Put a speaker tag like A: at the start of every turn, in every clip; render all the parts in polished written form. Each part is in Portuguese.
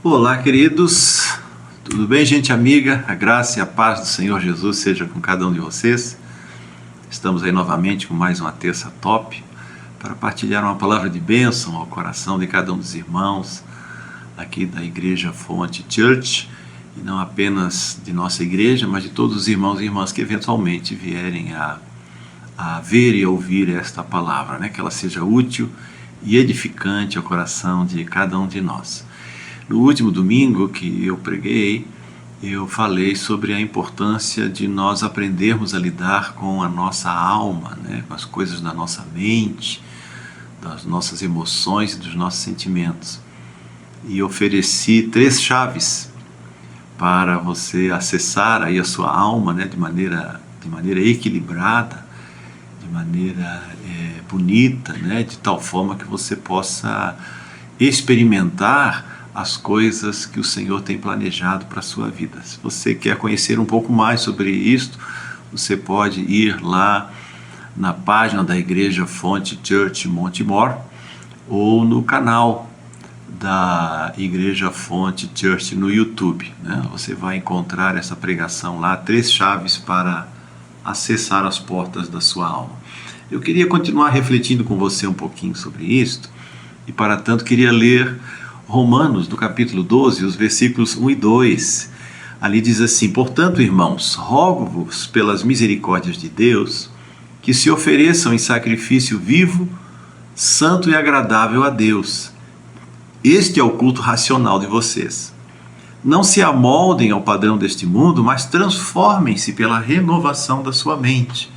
A: Olá, queridos, tudo bem, gente amiga? A graça e a paz do Senhor Jesus seja com cada um de vocês. Estamos aí novamente com mais uma terça top para partilhar uma palavra de bênção ao coração de cada um dos irmãos aqui da Igreja Fonte Church, e não apenas de nossa igreja, mas de todos os irmãos e irmãs que eventualmente vierem a ver e ouvir esta palavra, né? Que ela seja útil e edificante ao coração de cada um de nós. No último domingo que eu preguei, eu falei sobre a importância de nós aprendermos a lidar com a nossa alma, né? Com as coisas da nossa mente, das nossas emoções e dos nossos sentimentos. E ofereci 3 chaves para você acessar aí a sua alma, né? de maneira equilibrada, de maneira bonita, né? De tal forma que você possa experimentar as coisas que o Senhor tem planejado para a sua vida. Se você quer conhecer um pouco mais sobre isto, você pode ir lá na página da Igreja Fonte Church Montemor ou no canal da Igreja Fonte Church no YouTube, né? Você vai encontrar essa pregação lá, 3 chaves para acessar as portas da sua alma. Eu queria continuar refletindo com você um pouquinho sobre isto, e para tanto queria ler Romanos, do capítulo 12, os versículos 1 e 2. Ali diz assim: portanto, irmãos, rogo-vos pelas misericórdias de Deus, que se ofereçam em sacrifício vivo, santo e agradável a Deus. Este é o culto racional de vocês. Não se amoldem ao padrão deste mundo, mas transformem-se pela renovação da sua mente,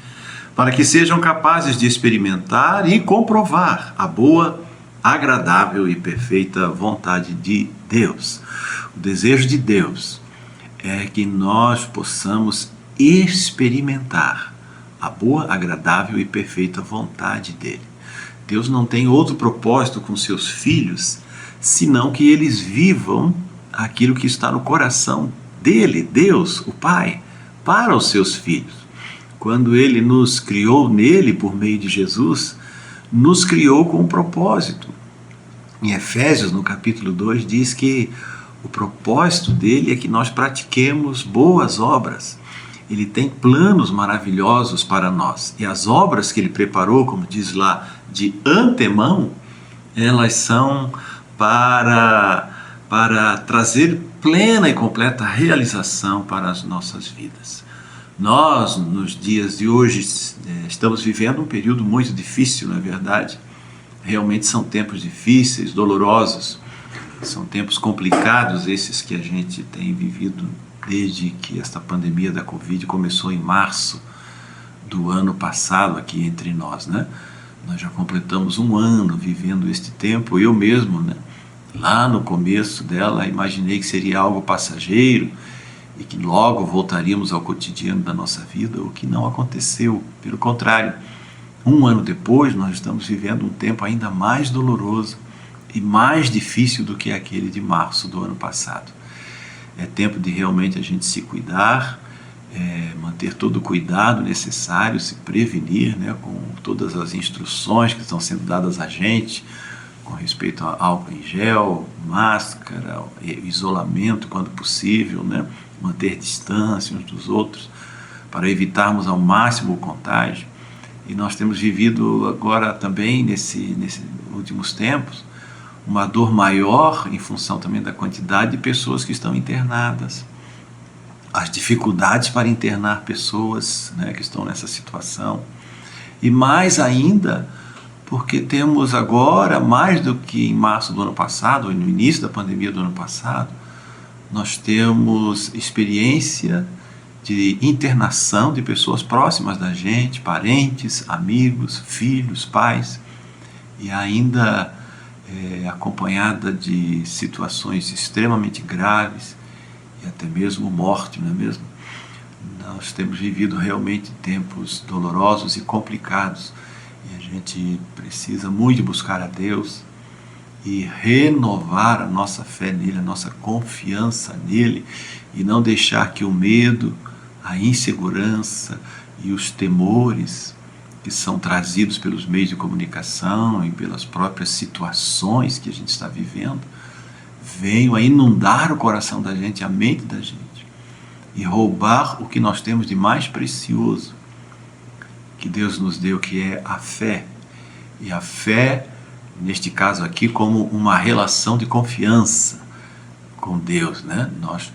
A: para que sejam capazes de experimentar e comprovar a boa, agradável e perfeita vontade de Deus. O desejo de Deus é que nós possamos experimentar a boa, agradável e perfeita vontade dele. Deus não tem outro propósito com seus filhos, senão que eles vivam aquilo que está no coração dele, Deus, o Pai, para os seus filhos. Quando ele nos criou nele, por meio de Jesus, nos criou com um propósito. Em Efésios, no capítulo 2, diz que o propósito dele é que nós pratiquemos boas obras. Ele tem planos maravilhosos para nós. E as obras que ele preparou, como diz lá, de antemão, elas são para trazer plena e completa realização para as nossas vidas. Nós, nos dias de hoje, estamos vivendo um período muito difícil, não é verdade? Realmente são tempos difíceis, dolorosos, são tempos complicados esses que a gente tem vivido desde que esta pandemia da Covid começou em março do ano passado aqui entre nós, né? Nós já completamos 1 ano vivendo este tempo. Eu mesmo, né, lá no começo dela, imaginei que seria algo passageiro e que logo voltaríamos ao cotidiano da nossa vida, o que não aconteceu. Pelo contrário, 1 ano depois, nós estamos vivendo um tempo ainda mais doloroso e mais difícil do que aquele de março do ano passado. É tempo de realmente a gente se cuidar, manter todo o cuidado necessário, se prevenir, né, com todas as instruções que estão sendo dadas a gente, com respeito ao álcool em gel, máscara, isolamento quando possível, né, manter distância uns dos outros, para evitarmos ao máximo o contágio. E nós temos vivido agora também, nesses últimos tempos, uma dor maior em função também da quantidade de pessoas que estão internadas. As dificuldades para internar pessoas, né, que estão nessa situação. E mais ainda, porque temos agora, mais do que em março do ano passado, ou no início da pandemia do ano passado, nós temos experiência de internação de pessoas próximas da gente, parentes, amigos, filhos, pais, e ainda acompanhada de situações extremamente graves e até mesmo morte, não é mesmo? Nós temos vivido realmente tempos dolorosos e complicados, e a gente precisa muito buscar a Deus e renovar a nossa fé nele, a nossa confiança nele, e não deixar que o medo, a insegurança e os temores que são trazidos pelos meios de comunicação e pelas próprias situações que a gente está vivendo, venham a inundar o coração da gente, a mente da gente, e roubar o que nós temos de mais precioso que Deus nos deu, que é a fé. E a fé, neste caso aqui, como uma relação de confiança com Deus, né? Nós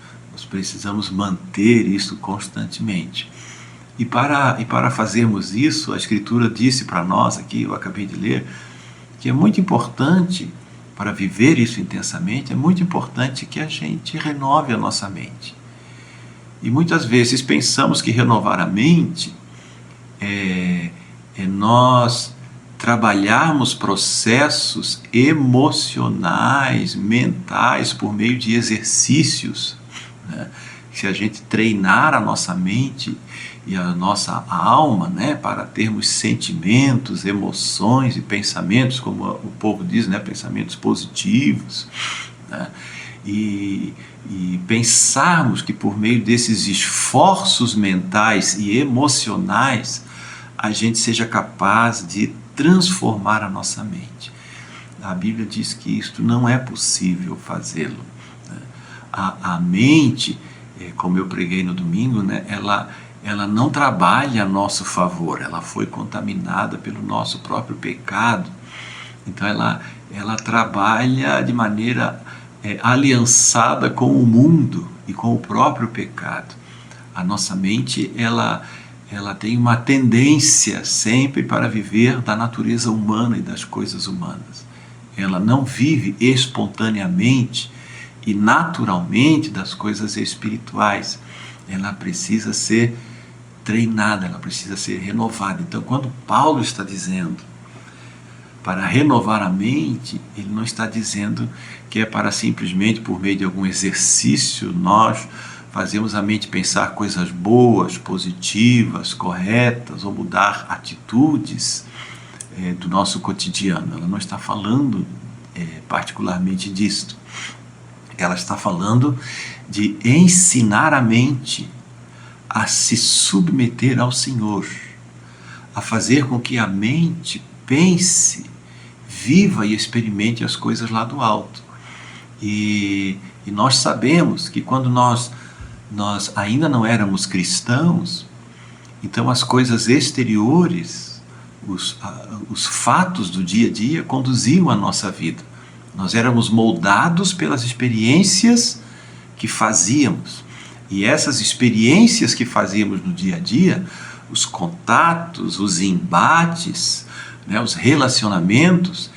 A: precisamos manter isso constantemente. E para fazermos isso, a Escritura disse para nós aqui, eu acabei de ler, que é muito importante, para viver isso intensamente, é muito importante que a gente renove a nossa mente. E muitas vezes pensamos que renovar a mente é nós trabalharmos processos emocionais, mentais, por meio de exercícios, né? Se a gente treinar a nossa mente e a nossa alma, né, para termos sentimentos, emoções e pensamentos, como o povo diz, né, pensamentos positivos, né, e pensarmos que por meio desses esforços mentais e emocionais a gente seja capaz de transformar a nossa mente. A Bíblia diz que isto não é possível fazê-lo. A mente, como eu preguei no domingo, né, ela não trabalha a nosso favor, ela foi contaminada pelo nosso próprio pecado. Então ela trabalha de maneira aliançada com o mundo e com o próprio pecado. A nossa mente, ela tem uma tendência sempre para viver da natureza humana e das coisas humanas. Ela não vive espontaneamente e naturalmente das coisas espirituais. Ela precisa ser treinada, ela precisa ser renovada. Então, quando Paulo está dizendo para renovar a mente, ele não está dizendo que é para simplesmente, por meio de algum exercício, nós fazemos a mente pensar coisas boas, positivas, corretas, ou mudar atitudes do nosso cotidiano. Ela não está falando particularmente disto. Ela está falando de ensinar a mente a se submeter ao Senhor, a fazer com que a mente pense, viva e experimente as coisas lá do alto. E nós sabemos que quando nós ainda não éramos cristãos, então as coisas exteriores, os fatos do dia a dia conduziam a nossa vida. Nós éramos moldados pelas experiências que fazíamos. E essas experiências que fazíamos no dia a dia, os contatos, os embates, né, os relacionamentos,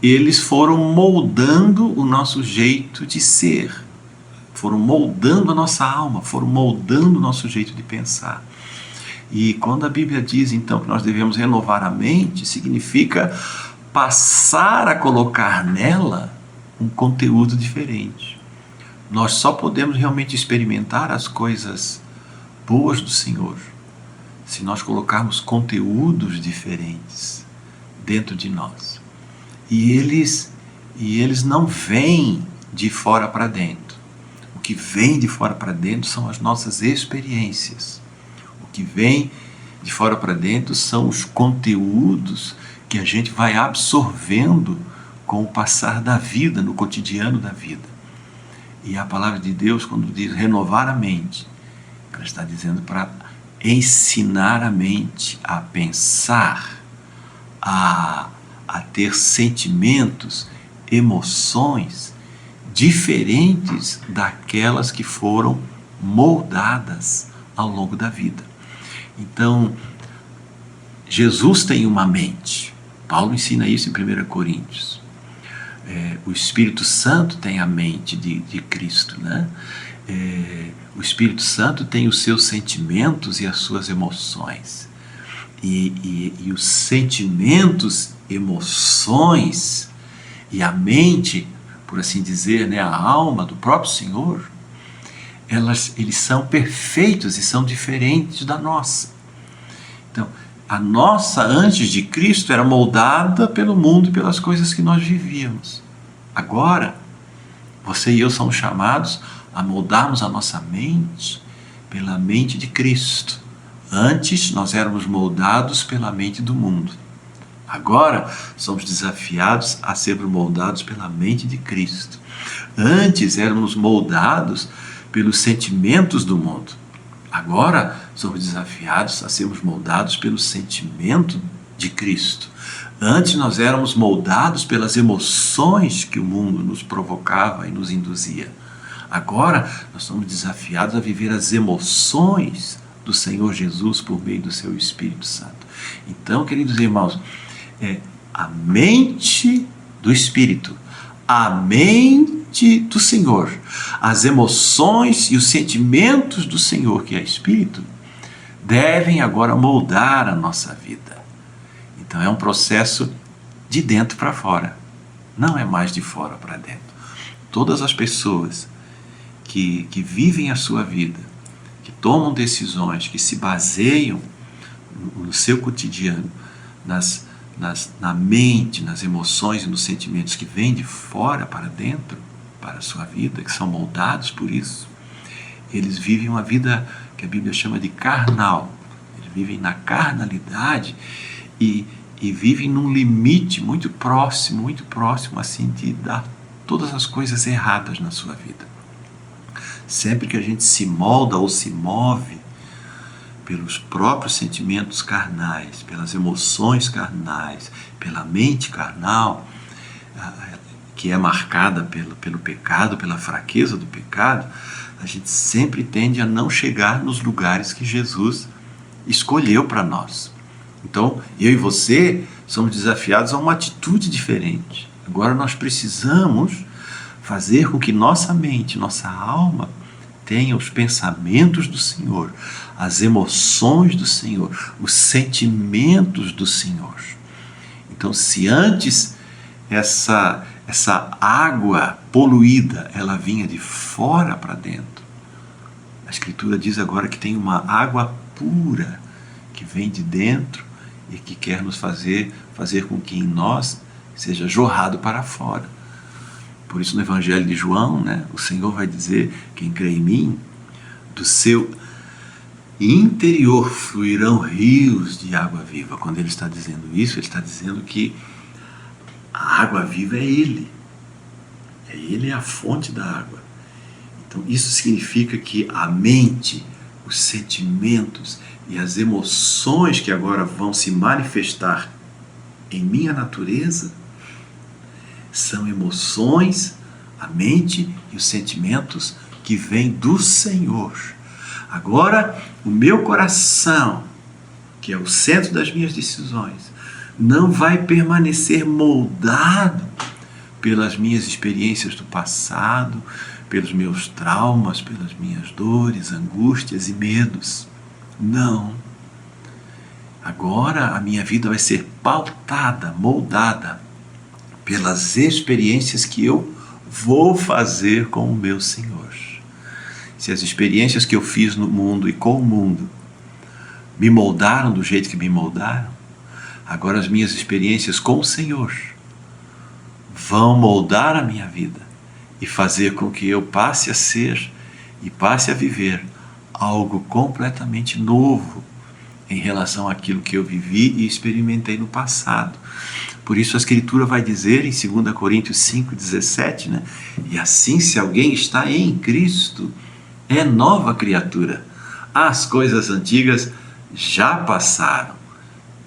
A: eles foram moldando o nosso jeito de ser, foram moldando a nossa alma, foram moldando o nosso jeito de pensar. E quando a Bíblia diz então que nós devemos renovar a mente, significa passar a colocar nela um conteúdo diferente. Nós só podemos realmente experimentar as coisas boas do Senhor se nós colocarmos conteúdos diferentes dentro de nós. E eles não vêm de fora para dentro. O que vem de fora para dentro são as nossas experiências. O que vem de fora para dentro são os conteúdos que a gente vai absorvendo com o passar da vida, no cotidiano da vida. E a palavra de Deus, quando diz renovar a mente, ela está dizendo para ensinar a mente a pensar, a ter sentimentos, emoções diferentes daquelas que foram moldadas ao longo da vida. Então, Jesus tem uma mente. Paulo ensina isso em 1 Coríntios. O Espírito Santo tem a mente de Cristo, né? O Espírito Santo tem os seus sentimentos e as suas emoções. E os sentimentos, emoções e a mente, por assim dizer, né, a alma do próprio Senhor, eles são perfeitos e são diferentes da nossa. Então, a nossa, antes de Cristo, era moldada pelo mundo e pelas coisas que nós vivíamos. Agora, você e eu somos chamados a moldarmos a nossa mente pela mente de Cristo. Antes, nós éramos moldados pela mente do mundo. Agora somos desafiados a sermos moldados pela mente de Cristo. Antes éramos moldados pelos sentimentos do mundo. Agora somos desafiados a sermos moldados pelo sentimento de Cristo. Antes nós éramos moldados pelas emoções que o mundo nos provocava e nos induzia. Agora nós somos desafiados a viver as emoções do Senhor Jesus por meio do seu Espírito Santo. Então, queridos irmãos, a mente do Espírito, a mente do Senhor, as emoções e os sentimentos do Senhor, que é Espírito, devem agora moldar a nossa vida. Então é um processo de dentro para fora, não é mais de fora para dentro. Todas as pessoas que vivem a sua vida, que tomam decisões, que se baseiam no seu cotidiano, na mente, nas emoções e nos sentimentos que vêm de fora para dentro, para a sua vida, que são moldados por isso, eles vivem uma vida que a Bíblia chama de carnal. Eles vivem na carnalidade e vivem num limite muito próximo assim, de dar todas as coisas erradas na sua vida. Sempre que a gente se molda ou se move pelos próprios sentimentos carnais, pelas emoções carnais, pela mente carnal, que é marcada pelo pecado, pela fraqueza do pecado, a gente sempre tende a não chegar nos lugares que Jesus escolheu para nós. Então, eu e você somos desafiados a uma atitude diferente. Agora nós precisamos fazer com que nossa mente, nossa alma, tenha os pensamentos do Senhor, as emoções do Senhor, os sentimentos do Senhor. Então, se antes essa água poluída, ela vinha de fora para dentro, a Escritura diz agora que tem uma água pura que vem de dentro e que quer nos fazer com que em nós seja jorrado para fora. Por isso no Evangelho de João, o Senhor vai dizer: quem crê em mim, do seu interior fluirão rios de água viva. Quando ele está dizendo isso, ele está dizendo que a água viva é Ele. Ele é a fonte da água. Então isso significa que a mente, os sentimentos e as emoções que agora vão se manifestar em minha natureza são emoções, a mente e os sentimentos que vêm do Senhor. Agora, o meu coração, que é o centro das minhas decisões, não vai permanecer moldado pelas minhas experiências do passado, pelos meus traumas, pelas minhas dores, angústias e medos. Não. Agora a minha vida vai ser pautada, moldada pelas experiências que eu vou fazer com o meu Senhor. Se as experiências que eu fiz no mundo e com o mundo me moldaram do jeito que me moldaram, agora as minhas experiências com o Senhor vão moldar a minha vida e fazer com que eu passe a ser e passe a viver algo completamente novo em relação àquilo que eu vivi e experimentei no passado. Por isso a Escritura vai dizer em 2 Coríntios 5,17, e assim, se alguém está em Cristo, é nova criatura. As coisas antigas já passaram,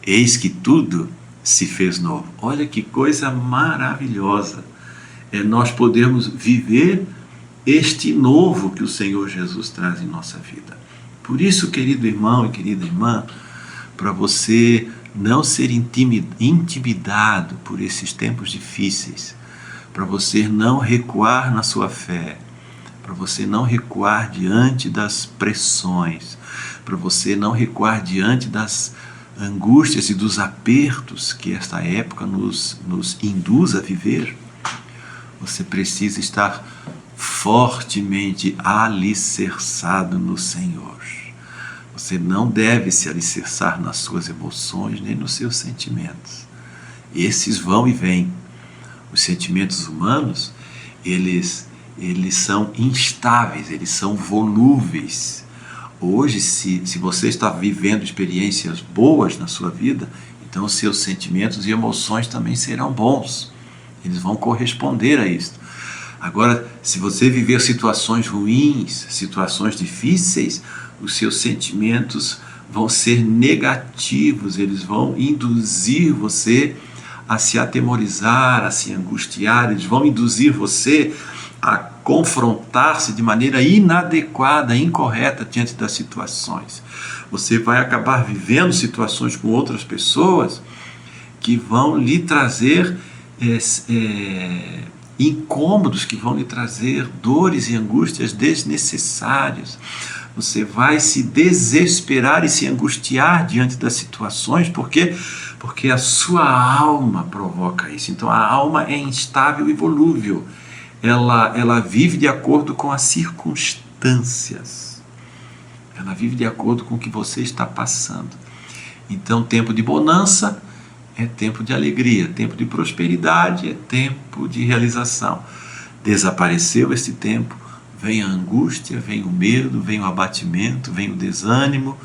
A: eis que tudo se fez novo. Olha que coisa maravilhosa é nós podermos viver este novo que o Senhor Jesus traz em nossa vida. Por isso, querido irmão e querida irmã, para você não ser intimidado por esses tempos difíceis, para você não recuar na sua fé, para você não recuar diante das pressões, para você não recuar diante das angústias e dos apertos que esta época nos induz a viver, você precisa estar fortemente alicerçado no Senhor. Você não deve se alicerçar nas suas emoções nem nos seus sentimentos. Esses vão e vêm. Os sentimentos humanos, eles são instáveis, eles são volúveis. Hoje, se você está vivendo experiências boas na sua vida, Então os seus sentimentos e emoções também serão bons. Eles vão corresponder a isso. Agora, se você viver situações ruins, situações difíceis, os seus sentimentos vão ser negativos, eles vão induzir você a se atemorizar, a se angustiar, eles vão induzir você a confrontar-se de maneira inadequada, incorreta diante das situações. Você vai acabar vivendo situações com outras pessoas que vão lhe trazer incômodos, que vão lhe trazer dores e angústias desnecessárias. Você vai se desesperar e se angustiar diante das situações, porque a sua alma provoca isso. Então a alma é instável e volúvel. Ela vive de acordo com as circunstâncias. Ela vive de acordo com o que você está passando. Então, tempo de bonança é tempo de alegria, tempo de prosperidade é tempo de realização. Desapareceu esse tempo, vem a angústia, vem o medo, vem o abatimento, vem o desânimo,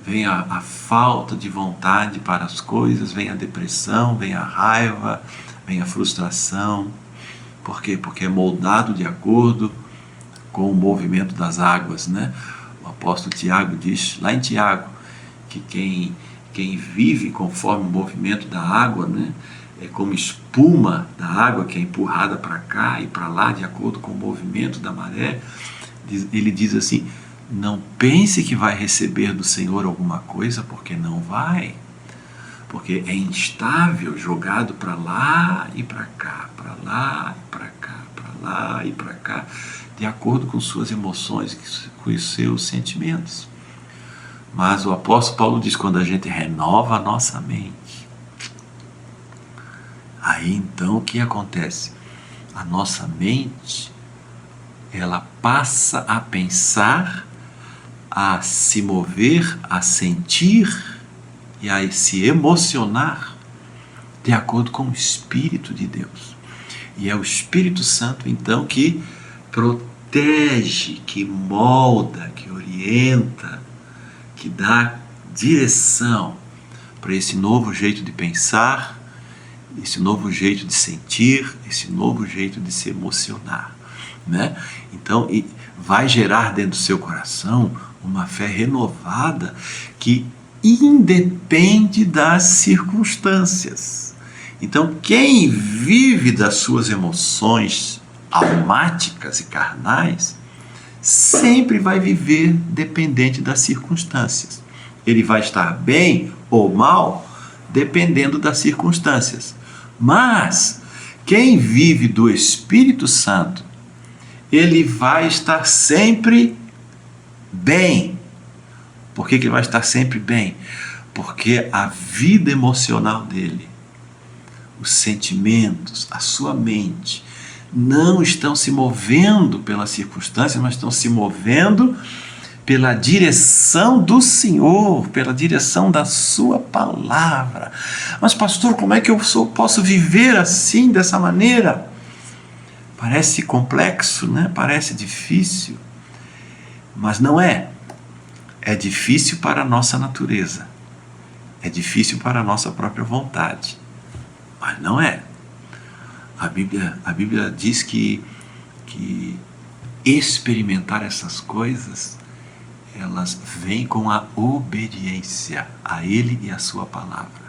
A: vem a falta de vontade para as coisas, vem a depressão, vem a raiva, vem a frustração. Por quê? Porque é moldado de acordo com o movimento das águas, né? O apóstolo Tiago diz, lá em Tiago, que quem vive conforme o movimento da água, né, é como espuma da água que é empurrada para cá e para lá, de acordo com o movimento da maré. Ele diz assim, não pense que vai receber do Senhor alguma coisa, porque não vai. Porque é instável, jogado para lá e para cá, para lá e para cá, para lá e para cá, de acordo com suas emoções, com os seus sentimentos. Mas o apóstolo Paulo diz, quando a gente renova a nossa mente, aí então o que acontece? A nossa mente, ela passa a pensar, a se mover, a sentir e a se emocionar de acordo com o Espírito de Deus. E é o Espírito Santo, então, que protege, que molda, que orienta, que dá direção para esse novo jeito de pensar, esse novo jeito de sentir, esse novo jeito de se emocionar, né? Então, vai gerar dentro do seu coração uma fé renovada que independe das circunstâncias. Então, quem vive das suas emoções almáticas e carnais, sempre vai viver dependente das circunstâncias. Ele vai estar bem ou mal, dependendo das circunstâncias. Mas, quem vive do Espírito Santo, ele vai estar sempre bem. Por que ele vai estar sempre bem? Porque a vida emocional dele, os sentimentos, a sua mente, não estão se movendo pelas circunstâncias, mas estão se movendo pela direção do Senhor, pela direção da sua palavra. Mas pastor, como é que eu posso viver assim, dessa maneira? Parece complexo, né? Parece difícil, mas não é. É difícil para a nossa natureza, é difícil para a nossa própria vontade, mas não é. A Bíblia diz que experimentar essas coisas, elas vêm com a obediência a Ele e a sua palavra.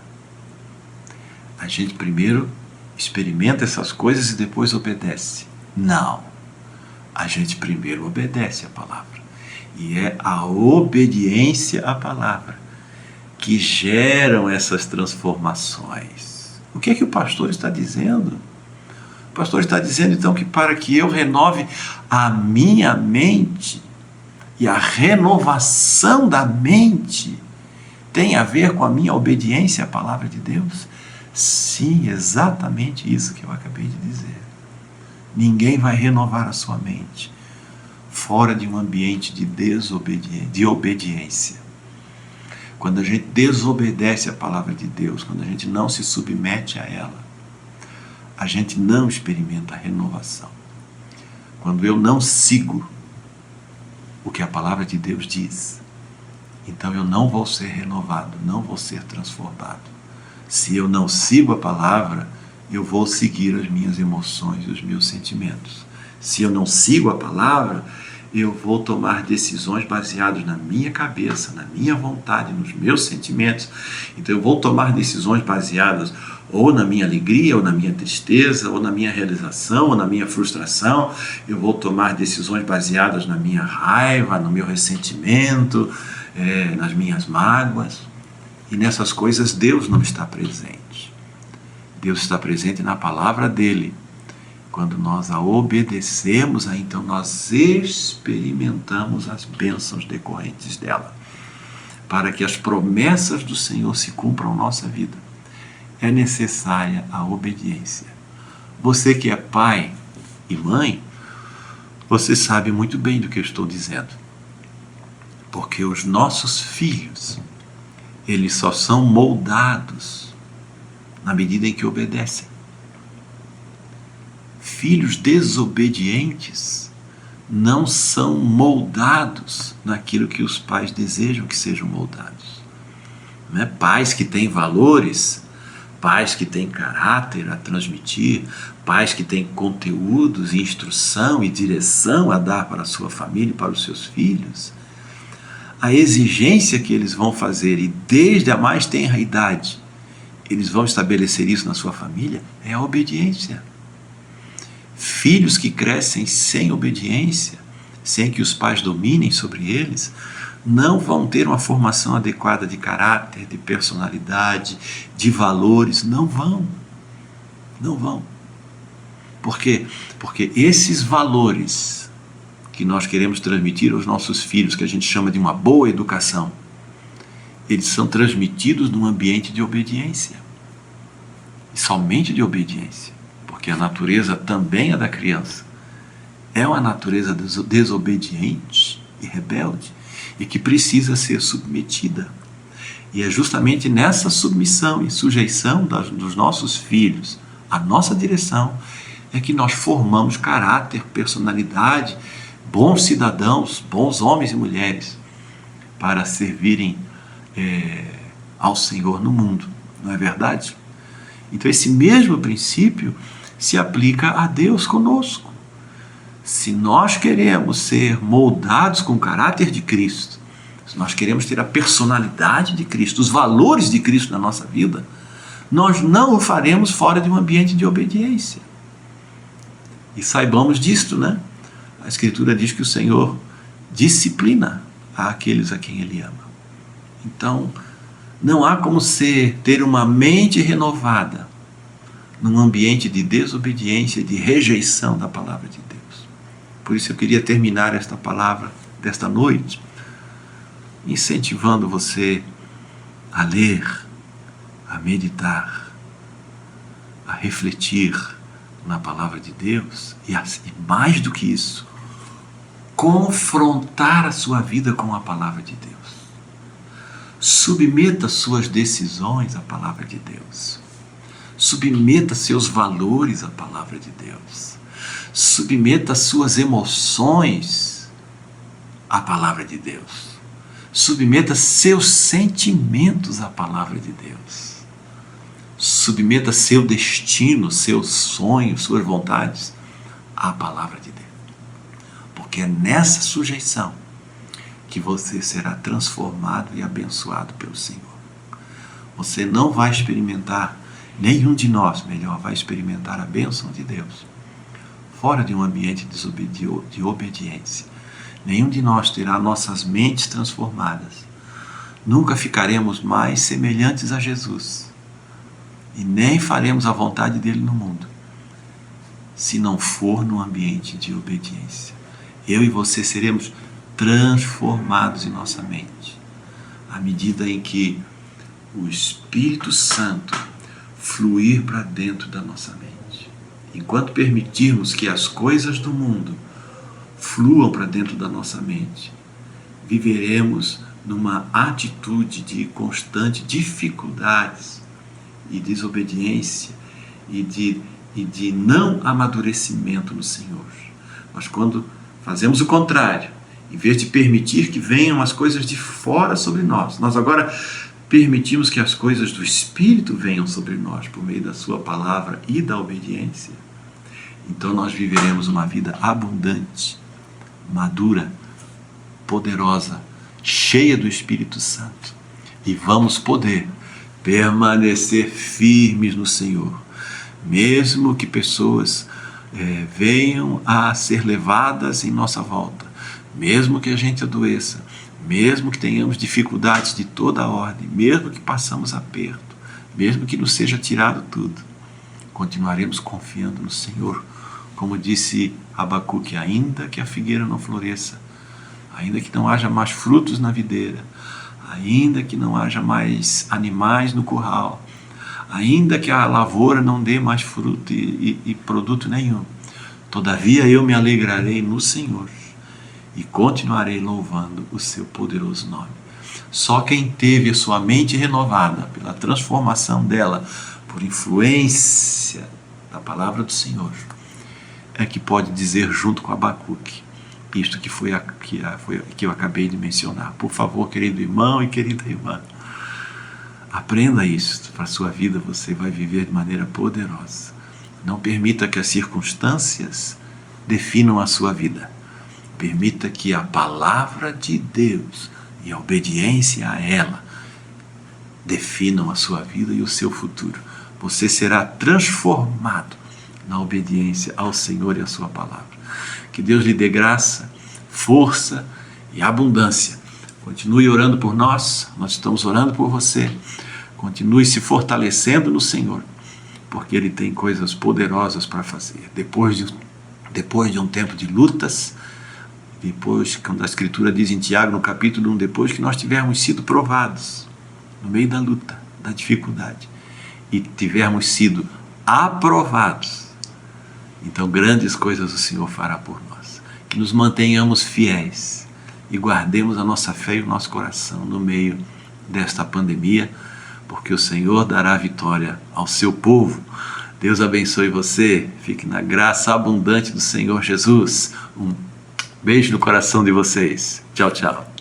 A: A gente primeiro experimenta essas coisas e depois obedece. Não, a gente primeiro obedece a palavra. E é a obediência à palavra que geram essas transformações. O que é que o pastor está dizendo? O pastor está dizendo então que para que eu renove a minha mente, e a renovação da mente tem a ver com a minha obediência à palavra de Deus? Sim, exatamente isso que eu acabei de dizer. Ninguém vai renovar a sua mente fora de um ambiente de obediência. Quando a gente desobedece a palavra de Deus, quando a gente não se submete a ela, a gente não experimenta a renovação. Quando eu não sigo o que a palavra de Deus diz, então eu não vou ser renovado, não vou ser transformado. Se eu não sigo a palavra, eu vou seguir as minhas emoções e os meus sentimentos. Se eu não sigo a palavra, eu vou tomar decisões baseadas na minha cabeça, na minha vontade, nos meus sentimentos. Então eu vou tomar decisões baseadas ou na minha alegria, ou na minha tristeza, ou na minha realização, ou na minha frustração. Eu vou tomar decisões baseadas na minha raiva, no meu ressentimento, nas minhas mágoas. E nessas coisas Deus não está presente. Deus está presente na palavra dele. Quando nós a obedecemos, aí então nós experimentamos as bênçãos decorrentes dela. Para que as promessas do Senhor se cumpram na nossa vida, é necessária a obediência. Você que é pai e mãe, você sabe muito bem do que eu estou dizendo. Porque os nossos filhos, eles só são moldados na medida em que obedecem. Filhos desobedientes não são moldados naquilo que os pais desejam que sejam moldados. Não é? Pais que têm valores, pais que têm caráter a transmitir, pais que têm conteúdos, instrução e direção a dar para a sua família e para os seus filhos, a exigência que eles vão fazer, e desde a mais tenra idade, eles vão estabelecer isso na sua família, é a obediência. Filhos que crescem sem obediência, sem que os pais dominem sobre eles, não vão ter uma formação adequada de caráter, de personalidade, de valores. Não vão. Não vão. Por quê? Porque esses valores que nós queremos transmitir aos nossos filhos, que a gente chama de uma boa educação, eles são transmitidos num ambiente de obediência. E somente de obediência. Porque a natureza também é da criança. É uma natureza desobediente e rebelde, e que precisa ser submetida. E é justamente nessa submissão e sujeição dos nossos filhos à nossa direção é que nós formamos caráter, personalidade, bons cidadãos, bons homens e mulheres para servirem ao Senhor no mundo. Não é verdade? Então esse mesmo princípio se aplica a Deus conosco. Se nós queremos ser moldados com o caráter de Cristo, se nós queremos ter a personalidade de Cristo, os valores de Cristo na nossa vida, nós não o faremos fora de um ambiente de obediência. E saibamos disto, né? A Escritura diz que o Senhor disciplina aqueles a quem Ele ama. Então, não há como ter uma mente renovada num ambiente de desobediência, de rejeição da palavra de Deus. Por isso eu queria terminar esta palavra desta noite incentivando você a ler, a meditar, a refletir na palavra de Deus e mais do que isso, confrontar a sua vida com a palavra de Deus. Submeta suas decisões à palavra de Deus. Submeta seus valores à palavra de Deus. Submeta suas emoções à palavra de Deus. Submeta seus sentimentos à palavra de Deus. Submeta seu destino, seus sonhos, suas vontades à palavra de Deus. Porque é nessa sujeição que você será transformado e abençoado pelo Senhor. Você não vai experimentar, nenhum de nós, melhor, vai experimentar a bênção de Deus fora de um ambiente de obediência. Nenhum de nós terá nossas mentes transformadas. Nunca ficaremos mais semelhantes a Jesus. E nem faremos a vontade dele no mundo, se não for num ambiente de obediência. Eu e você seremos transformados em nossa mente, à medida em que o Espírito Santo fluir para dentro da nossa mente. Enquanto permitirmos que as coisas do mundo fluam para dentro da nossa mente, viveremos numa atitude de constante dificuldades e desobediência e de não amadurecimento no Senhor. Mas quando fazemos o contrário, em vez de permitir que venham as coisas de fora sobre nós, nós agora permitimos que as coisas do Espírito venham sobre nós por meio da sua palavra e da obediência, então nós viveremos uma vida abundante, madura, poderosa, cheia do Espírito Santo, e vamos poder permanecer firmes no Senhor, mesmo que pessoas venham a ser levadas em nossa volta, mesmo que a gente adoeça, mesmo que tenhamos dificuldades de toda a ordem, mesmo que passamos aperto, mesmo que nos seja tirado tudo, continuaremos confiando no Senhor. Como disse Abacuque, ainda que a figueira não floresça, ainda que não haja mais frutos na videira, ainda que não haja mais animais no curral, ainda que a lavoura não dê mais fruto e produto nenhum, todavia eu me alegrarei no Senhor e continuarei louvando o seu poderoso nome. Só quem teve a sua mente renovada pela transformação dela, por influência da palavra do Senhor, é que pode dizer junto com Abacuque isto que eu acabei de mencionar. Por favor, querido irmão e querida irmã, aprenda isso para a sua vida, você vai viver de maneira poderosa. Não permita que as circunstâncias definam a sua vida. Permita que a palavra de Deus e a obediência a ela definam a sua vida e o seu futuro. Você será transformado na obediência ao Senhor e à sua palavra. Que Deus lhe dê graça, força e abundância. Continue orando por nós estamos orando por você. Continue se fortalecendo no Senhor, porque Ele tem coisas poderosas para fazer. Depois de um tempo de lutas, depois, quando a Escritura diz em Tiago, no capítulo 1, depois que nós tivermos sido provados, no meio da luta, da dificuldade, e tivermos sido aprovados, então grandes coisas o Senhor fará por nós. Que nos mantenhamos fiéis e guardemos a nossa fé e o nosso coração no meio desta pandemia, porque o Senhor dará vitória ao seu povo. Deus abençoe você, fique na graça abundante do Senhor Jesus. Um beijo no coração de vocês. Tchau, tchau.